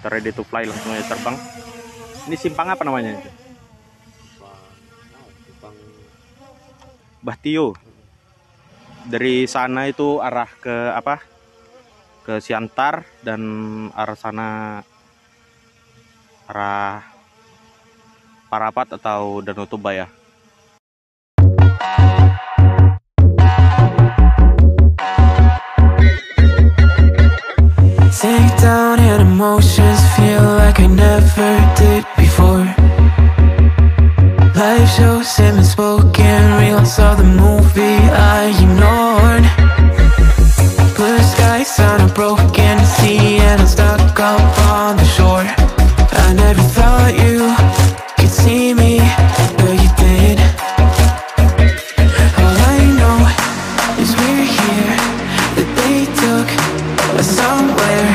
ready to fly, langsung aja terbang. Ini simpang apa namanya? Simpang Bahtio. Dari sana itu arah ke apa? Ke Siantar, dan arah sana arah Parapat atau Danau Toba ya. Sink down and emotions feel like I never did before. Life shows him spoken reels of the movie I ignored. Blue skies on a broken sea and I'm stuck up on the shore. I never thought you could see me, but you did. All I know is we're here, that they took us somewhere.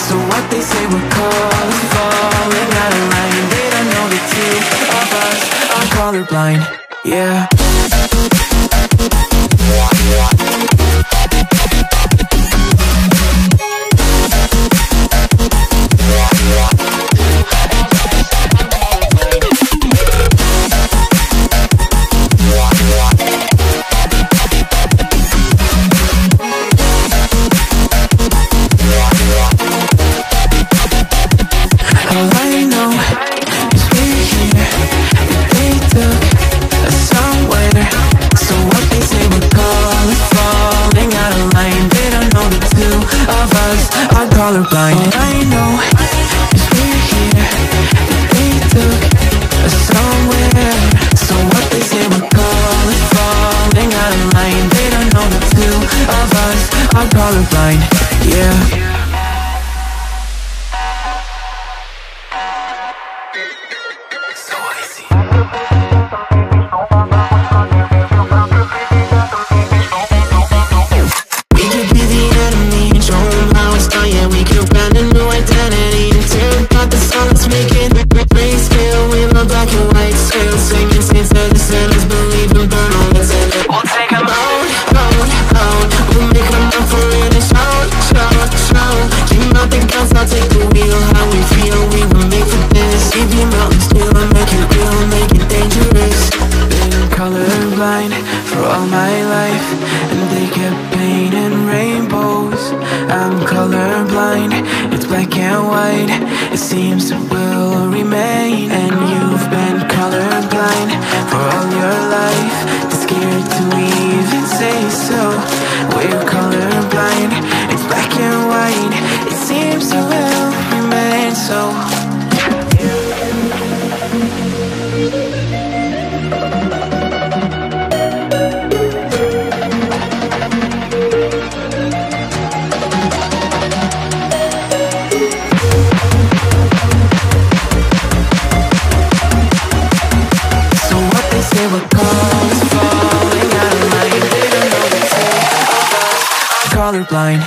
So what they say we're called falling out of line. They don't know the two of us are colorblind, yeah. All I know is we're here, that they took us somewhere. So what they say we're called falling out of line. They don't know the two of us are colorblind. All I know is we're here, that they took us somewhere. So what they say we're called falling out of line. They don't know the two of us are colorblind, yeah. We could be the enemy and show them how it's done. Yeah, we could brand a new identity and tear apart the songs, make it grayscale with a black and white scale. Singing saints that the sinners believe and burn all that's in it. We'll take them out, out, out. We'll make them up for it and shout, shout, shout. Dream out the guns, I'll take the wheel. How we feel, we were made for this. Leave your mountains still and make it real, make it dangerous. Been colorblind for all my life, and they kept painting rainbows. I'm colorblind, it's black and white. It seems it will remain. And you've been colorblind for all your life, too scared to even say so. We're colorblind, it's black and white. It seems it will remain so. They were called falling out of line. They don't know the two of us are colorblind.